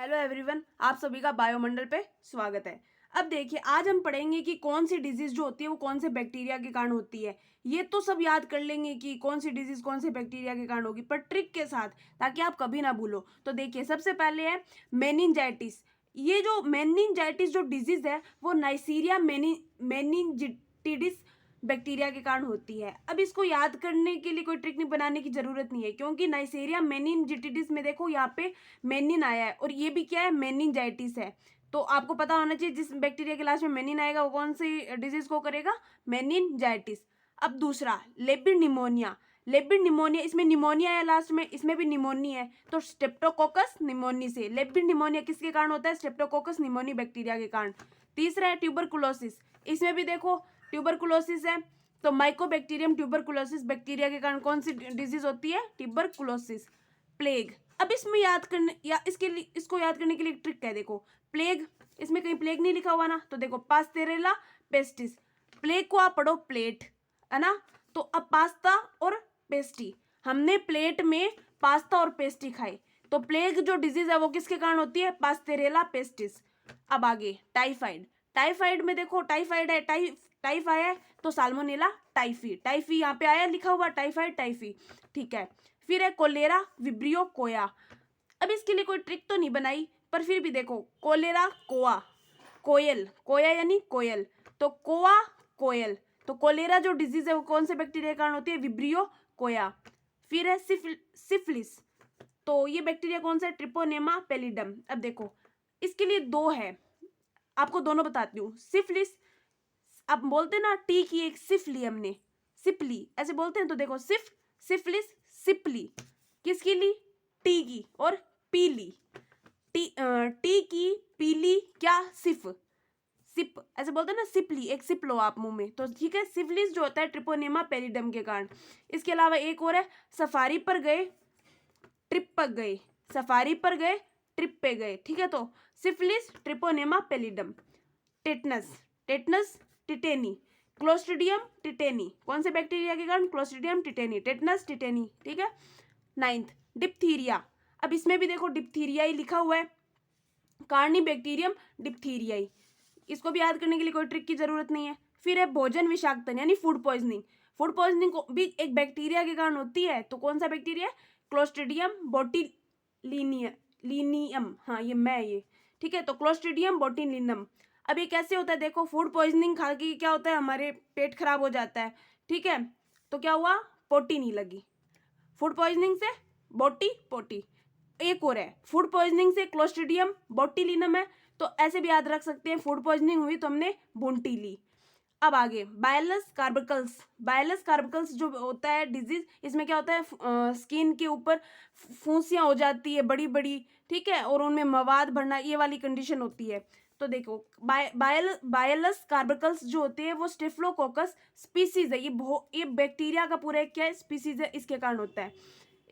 Hello everyone, आप सभी का बायोमंडल पे स्वागत है। अब देखिए, आज हम पढ़ेंगे कि कौन सी डिजीज जो होती है वो कौन से बैक्टीरिया के कारण होती है। ये तो सब याद कर लेंगे कि कौन सी डिजीज कौन से बैक्टीरिया के कारण होगी, पर ट्रिक के साथ, ताकि आप कभी ना भूलो। तो देखिए, सबसे पहले है मेनिनजाइटिस। ये जो मेनिनजाइटिस जो डिजीज है वो नाइसीरिया मेनिनजिटिडिस बैक्टीरिया के कारण होती है। अब इसको याद करने के लिए कोई ट्रिक नहीं बनाने की जरूरत नहीं है, क्योंकि नाइसीरिया मेनिनजिटिडिस में देखो यहाँ पे मेनिन आया है और ये भी क्या है, मेनिनजाइटिस है। तो आपको पता होना चाहिए जिस बैक्टीरिया के लास्ट में मेनिन आएगा वो कौन सी डिजीज को करेगा, मेनिनजाइटिस। अब दूसरा लेपिड निमोनिया। लेपिड निमोनिया, इसमें निमोनिया है लास्ट में, इसमें भी निमोनिया है, तो स्ट्रेप्टोकोकस निमोनी से। लेपिड निमोनिया किसके कारण होता है, स्ट्रेप्टोकोकस निमोनी बैक्टीरिया के कारण। तीसरा है ट्यूबरकुलोसिस। इसमें भी देखो ट्यूबरकुलोसिस है, तो माइकोबैक्टीरियम ट्यूबरकुलोसिस बैक्टीरिया के कारण कौन सी डिजीज होती है, ट्यूबरकुलोसिस। प्लेग, अब इसमें याद करने या इसको याद करने के लिए एक ट्रिक है। देखो प्लेग, इसमें कहीं प्लेग नहीं लिखा हुआ ना, तो देखो पास्तेरेला पेस्टिस। प्लेग को आप पढ़ो प्लेट, है ना। तो अब पास्ता और पेस्टी, हमने प्लेट में पास्ता और पेस्टी खाई, तो प्लेग जो डिजीज है वो किसके कारण होती है, पास्तेरेला पेस्टिस। अब आगे टाइफाइड। टाइफाइड में देखो टाइफाइड है, टाइफ आया है तो साल्मोनेला टाइफी। टाइफी यहाँ पे आया लिखा हुआ, टाइफाइड टाइफी, ठीक है। फिर है कोलेरा विब्रियो कोया। अब इसके लिए कोई ट्रिक तो नहीं बनाई, पर फिर भी देखो कोलेरा कोआ, कोयल, कोया यानी कोयल, तो कोआ कोयल। तो कोलेरा जो डिजीज है वो कौन से बैक्टीरिया के कारण होती है, विब्रियो कोया। फिर है सिफिलिस, तो ये बैक्टीरिया कौन सा है, ट्रिपोनेमा पेलिडम। अब देखो इसके लिए दो है, आपको दोनों बताती हूँ। सिफिलिस, आप बोलते ना टी की एक सिफ ली हमने, सिपली ऐसे बोलते हैं, तो देखो सिफिलिस सिपली किसकी ली, टी की, और पीली टी की पीली क्या, सिप ऐसे बोलते हैं ना, सिपली, एक सिप लो आप मुंह में, तो ठीक है। सिफिलिस जो होता है ट्रिपोनेमा पेरिडम के कारण। इसके अलावा एक और है, सफारी पर गए ट्रिप पर गए, सफारी पर गए ट्रिप पे गए, ठीक है। तो syphilis treponema pallidum. Tetanus, tetanus tetani, clostridium tetani, कौन से बैक्टीरिया के कारण, क्लोस्ट्रिडियम टिटेनी, टेटनस टिटेनी, ठीक है। Ninth diphtheria. अब इसमें भी देखो डिप्थीरिया ही लिखा हुआ है, कार्निबैक्टीरियम डिप्थीरियाई। इसको भी याद करने के लिए कोई ट्रिक की जरूरत नहीं है। फिर है भोजन विषाक्तन यानी फूड पॉइजनिंग। फूड पॉइजनिंग को भी एक बैक्टीरिया के कारण होती है, तो कौन सा बैक्टीरिया है, क्लोस्ट्रिडियम बोटिलिनियम, हाँ ये ठीक है। तो क्लोस्ट्रिडियम बोटिलिनम। अब ये कैसे होता है, देखो फूड पॉइजनिंग खा के क्या होता है, हमारे पेट खराब हो जाता है, ठीक है। तो क्या हुआ, पोटी नहीं लगी, फूड पॉइजनिंग से बोटी पोटी। एक और है, फूड पॉइजनिंग से क्लोस्ट्रिडियम बोटिलिनम है, तो ऐसे भी याद रख सकते हैं, फूड पॉइजनिंग हुई तो हमने बुंटी ली। अब आगे बायलस कार्बिकल्स। बायलस कार्बिकल्स जो होता है डिजीज, इसमें क्या होता है, स्किन के ऊपर फूंसियां हो जाती है बड़ी बड़ी, ठीक है, और उनमें मवाद भरना, ये वाली कंडीशन होती है। तो देखो बायलस कार्बिकल्स जो होते हैं वो स्टेफिलोकोकस स्पीसीज है, ये बैक्टीरिया का पूरा एक क्या है, स्पीसीज है, इसके कारण होता है।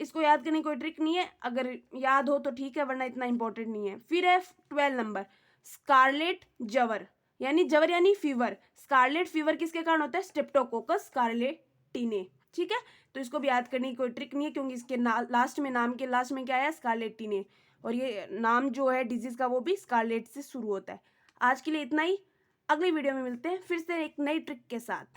इसको याद करने की कोई ट्रिक नहीं है, अगर याद हो तो ठीक है, वरना इतना इंपॉर्टेंट नहीं है। फिर है 12 नंबर, स्कारलेट जवर यानी जवर यानी फीवर। स्कारलेट फीवर किसके कारण होता है, स्ट्रेप्टोकोकस स्कारलेटिने, ठीक है। तो इसको भी याद करने की कोई ट्रिक नहीं है, क्योंकि इसके लास्ट में, नाम के लास्ट में क्या है, स्कारलेटिने, और ये नाम जो है डिजीज का वो भी स्कारलेट से शुरू होता है। आज के लिए इतना ही, अगली वीडियो में मिलते हैं फिर से एक नई ट्रिक के साथ।